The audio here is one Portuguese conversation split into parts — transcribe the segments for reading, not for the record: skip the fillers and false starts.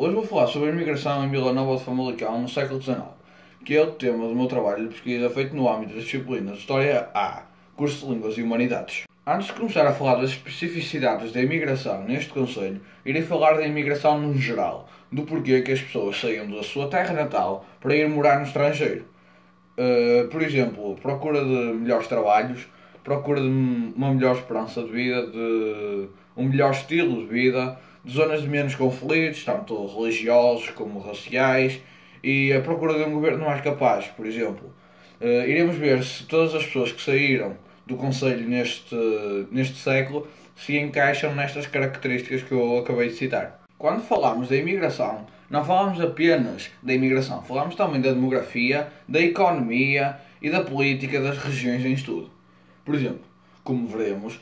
Hoje vou falar sobre a imigração em Vila Nova de Famalicão no século XIX, que é o tema do meu trabalho de pesquisa feito no âmbito das disciplinas de História A, curso de Línguas e Humanidades. Antes de começar a falar das especificidades da imigração neste concelho, irei falar da imigração no geral, do porquê que as pessoas saíam da sua terra natal para ir morar no estrangeiro. Por exemplo, procura de melhores trabalhos, procura de uma melhor esperança de vida, de um melhor estilo de vida, de zonas de menos conflitos, tanto religiosos como raciais, e a procura de um governo mais capaz, por exemplo. Iremos ver se todas as pessoas que saíram do concelho neste século se encaixam nestas características que eu acabei de citar. Quando falamos da imigração, não falamos apenas da imigração, falamos também da demografia, da economia e da política das regiões em estudo. Por exemplo, como veremos,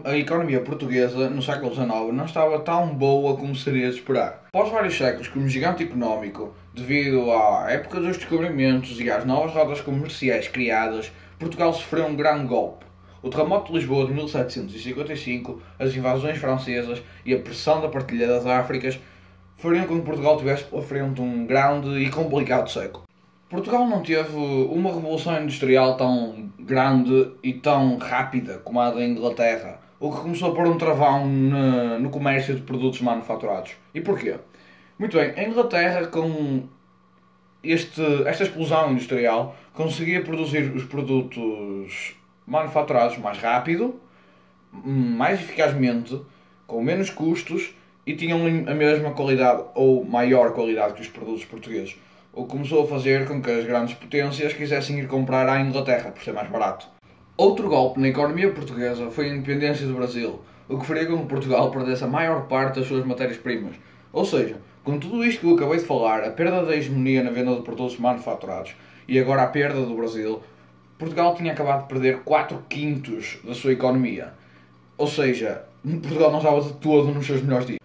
a economia portuguesa no século XIX não estava tão boa como seria de esperar. Após vários séculos como gigante económico, devido à época dos descobrimentos e às novas rotas comerciais criadas, Portugal sofreu um grande golpe. O terremoto de Lisboa de 1755, as invasões francesas e a pressão da partilha das Áfricas fariam com que Portugal tivesse pela frente um grande e complicado século. Portugal não teve uma revolução industrial tão grande e tão rápida como a da Inglaterra, o que começou a pôr um travão no comércio de produtos manufaturados. E porquê? Muito bem, a Inglaterra, com esta explosão industrial, conseguia produzir os produtos manufaturados mais rápido, mais eficazmente, com menos custos e tinham a mesma qualidade ou maior qualidade que os produtos portugueses. O que começou a fazer com que as grandes potências quisessem ir comprar à Inglaterra por ser mais barato. Outro golpe na economia portuguesa foi a independência do Brasil, o que faria com que Portugal perdesse a maior parte das suas matérias-primas. Ou seja, com tudo isto que eu acabei de falar, a perda da hegemonia na venda de produtos manufaturados e agora a perda do Brasil, Portugal tinha acabado de perder 4/5 da sua economia. Ou seja, Portugal não estava de todo nos seus melhores dias.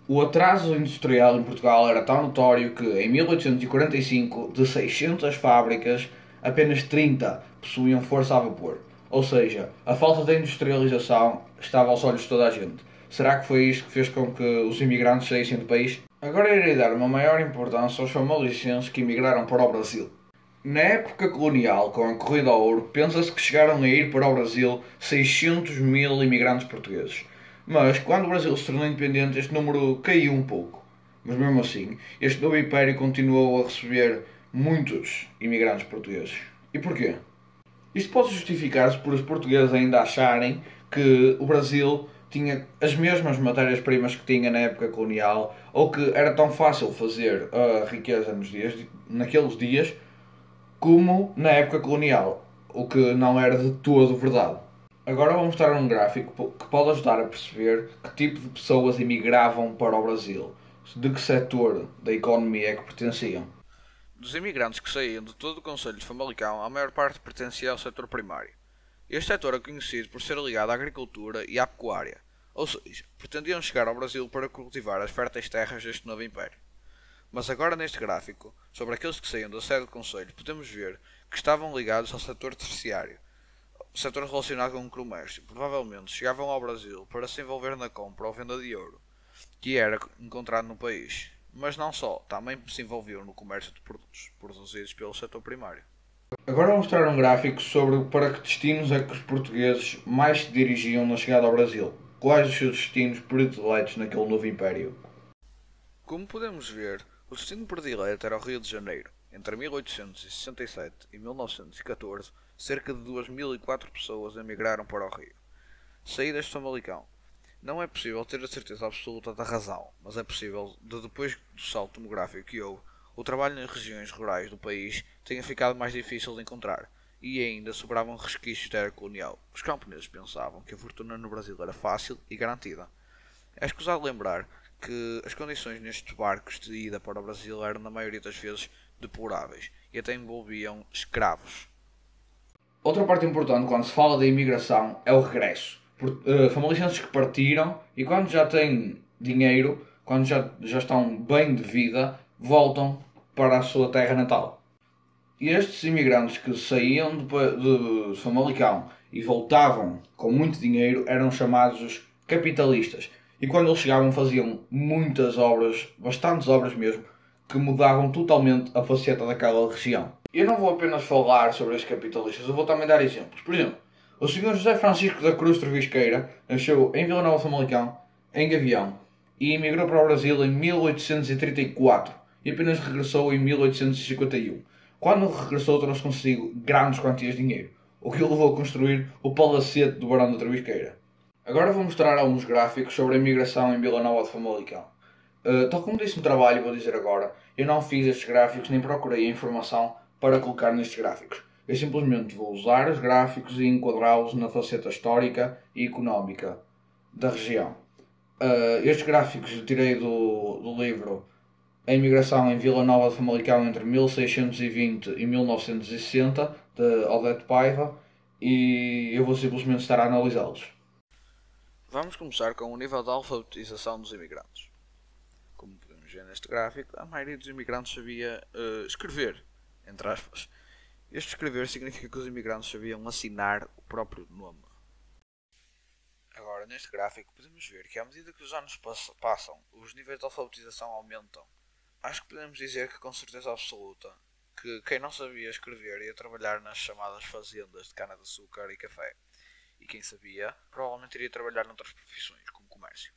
O atraso industrial em Portugal era tão notório que, em 1845, de 600 fábricas, apenas 30 possuíam força a vapor. Ou seja, a falta de industrialização estava aos olhos de toda a gente. Será que foi isto que fez com que os imigrantes saíssem do país? Agora irei dar uma maior importância aos famalicenses que emigraram para o Brasil. Na época colonial, com a corrida ao ouro, pensa-se que chegaram a ir para o Brasil 600.000 imigrantes portugueses. Mas, quando o Brasil se tornou independente, este número caiu um pouco. Mas mesmo assim, este novo império continuou a receber muitos imigrantes portugueses. E porquê? Isto pode justificar-se por os portugueses ainda acharem que o Brasil tinha as mesmas matérias-primas que tinha na época colonial, ou que era tão fácil fazer a riqueza naqueles dias, como na época colonial, o que não era de todo verdade. Agora vou mostrar um gráfico que pode ajudar a perceber que tipo de pessoas emigravam para o Brasil, de que setor da economia é que pertenciam. Dos imigrantes que saíam de todo o concelho de Famalicão, a maior parte pertencia ao setor primário. Este setor é conhecido por ser ligado à agricultura e à pecuária, ou seja, pretendiam chegar ao Brasil para cultivar as férteis terras deste novo império. Mas agora neste gráfico, sobre aqueles que saíam da sede do concelho, podemos ver que estavam ligados ao setor terciário, setor relacionado com o comércio. Provavelmente chegavam ao Brasil para se envolver na compra ou venda de ouro, que era encontrado no país. Mas não só, também se envolviam no comércio de produtos produzidos pelo setor primário. Agora vou mostrar um gráfico sobre para que destinos é que os portugueses mais se dirigiam na chegada ao Brasil. Quais os seus destinos prediletos naquele novo império? Como podemos ver, o destino predileto era o Rio de Janeiro. Entre 1867 e 1914, cerca de 2.004 pessoas emigraram para o Rio. Saídas de Famalicão. Não é possível ter a certeza absoluta da razão, mas é possível de, depois do salto demográfico que houve, o trabalho nas regiões rurais do país tenha ficado mais difícil de encontrar, e ainda sobravam resquícios da era colonial. Os camponeses pensavam que a fortuna no Brasil era fácil e garantida. É escusado lembrar que as condições nestes barcos de ida para o Brasil eram na maioria das vezes deploráveis e até envolviam escravos. Outra parte importante quando se fala da imigração é o regresso. Famalicenses que partiram e quando já têm dinheiro, quando já estão bem de vida, voltam para a sua terra natal. E estes imigrantes que saíam de Famalicão e voltavam com muito dinheiro eram chamados os capitalistas. e quando eles chegavam faziam muitas obras, bastantes obras mesmo, que mudavam totalmente a faceta daquela região. Eu não vou apenas falar sobre estes capitalistas, eu vou também dar exemplos. Por exemplo, o Sr. José Francisco da Cruz Trevisqueira nasceu em Vila Nova de Famalicão, em Gavião, e emigrou para o Brasil em 1834 e apenas regressou em 1851. Quando regressou, trouxe consigo grandes quantias de dinheiro, o que o levou a construir o Palacete do Barão da Trevisqueira. Agora vou mostrar alguns gráficos sobre a imigração em Vila Nova de Famalicão. Tal como disse no trabalho, vou dizer agora, eu não fiz estes gráficos nem procurei a informação para colocar nestes gráficos. Eu simplesmente vou usar os gráficos e enquadrá-los na faceta histórica e económica da região. Estes gráficos eu tirei do livro A Imigração em Vila Nova de Famalicão entre 1620 e 1960, de Odete Paiva, e eu vou simplesmente estar a analisá-los. Vamos começar com o nível de alfabetização dos imigrantes. Como podemos ver neste gráfico, a maioria dos imigrantes sabia escrever, entre aspas. Este escrever significa que os imigrantes sabiam assinar o próprio nome. Agora, neste gráfico, podemos ver que à medida que os anos passam, os níveis de alfabetização aumentam. Acho que podemos dizer que com certeza absoluta que quem não sabia escrever ia trabalhar nas chamadas fazendas de cana-de-açúcar e café. E quem sabia, provavelmente iria trabalhar noutras profissões, como comércio.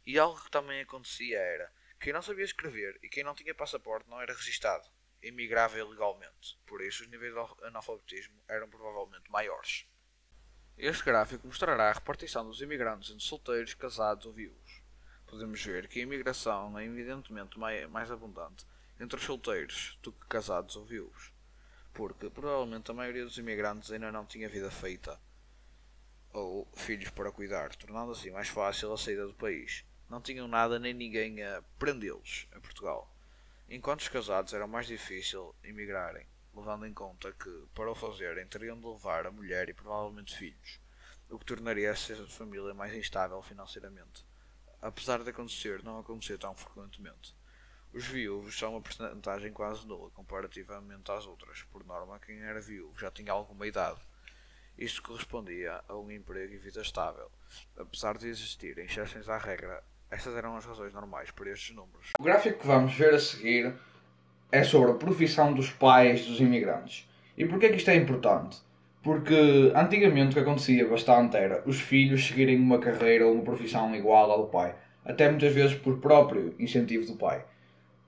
E algo que também acontecia era, quem não sabia escrever e quem não tinha passaporte não era registado, emigrava ilegalmente, por isso os níveis de analfabetismo eram provavelmente maiores. Este gráfico mostrará a repartição dos imigrantes entre solteiros, casados ou viúvos. Podemos ver que a imigração é evidentemente mais abundante entre os solteiros do que casados ou viúvos, porque provavelmente a maioria dos imigrantes ainda não tinha vida feita ou filhos para cuidar, tornando assim mais fácil a saída do país. Não tinham nada nem ninguém a prendê-los em Portugal, enquanto os casados era mais difícil emigrarem, levando em conta que, para o fazerem, teriam de levar a mulher e provavelmente filhos, o que tornaria essa família mais instável financeiramente. Apesar de acontecer, não acontecer tão frequentemente. Os viúvos são uma percentagem quase nula comparativamente às outras. Por norma, quem era viúvo já tinha alguma idade. Isto correspondia a um emprego e vida estável. Apesar de existirem exceções à regra, estas eram as razões normais para estes números. O gráfico que vamos ver a seguir é sobre a profissão dos pais dos imigrantes. E porquê que isto é importante? Porque antigamente o que acontecia bastante era os filhos seguirem uma carreira ou uma profissão igual ao do pai. Até muitas vezes por próprio incentivo do pai.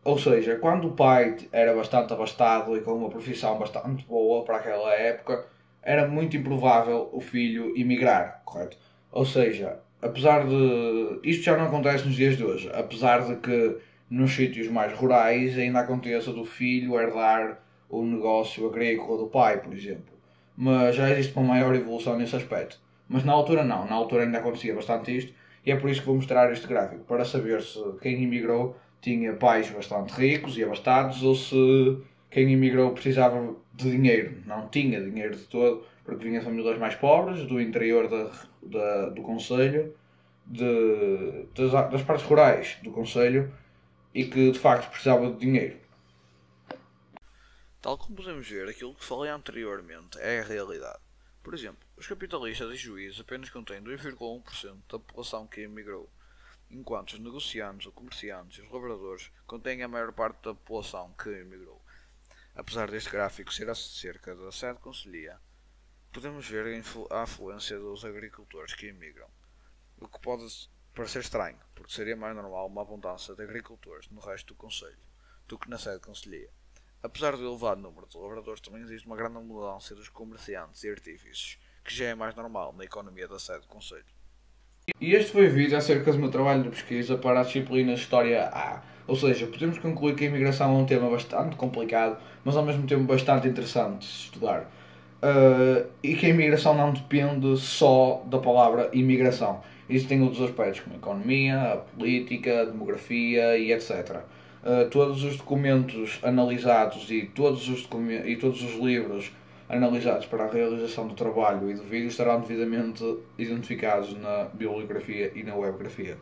Ou seja, quando o pai era bastante abastado e com uma profissão bastante boa para aquela época, era muito improvável o filho emigrar, correto? Ou seja, apesar de... Isto já não acontece nos dias de hoje, apesar de que nos sítios mais rurais ainda aconteça do filho herdar o negócio agrícola do pai, por exemplo. Mas já existe uma maior evolução nesse aspecto. Mas na altura não, na altura ainda acontecia bastante isto, e é por isso que vou mostrar este gráfico, para saber se quem emigrou tinha pais bastante ricos e abastados, ou se quem emigrou precisava de dinheiro, não tinha dinheiro de todo, porque vinha de famílias mais pobres, do interior do concelho, das partes rurais do concelho, e que de facto precisava de dinheiro. Tal como podemos ver, aquilo que falei anteriormente é a realidade. Por exemplo, os capitalistas e juízes apenas contêm 2,1% da população que emigrou, enquanto os negociantes, os comerciantes e os lavradores contêm a maior parte da população que emigrou. Apesar deste gráfico ser a cerca da sede concelhia, podemos ver a afluência dos agricultores que emigram, o que pode parecer estranho, porque seria mais normal uma abundância de agricultores no resto do concelho do que na sede concelhia. Apesar do elevado número de lavradores, também existe uma grande mudança dos comerciantes e artífices, que já é mais normal na economia da sede do concelho. E este foi o vídeo acerca do meu trabalho de pesquisa para a disciplina História A. Ou seja, podemos concluir que a imigração é um tema bastante complicado, mas ao mesmo tempo bastante interessante de se estudar. E que a imigração não depende só da palavra imigração. Existem outros aspectos como a economia, a política, a demografia e etc. Todos os documentos analisados e todos os livros analisados para a realização do trabalho e do vídeo estarão devidamente identificados na bibliografia e na webgrafia.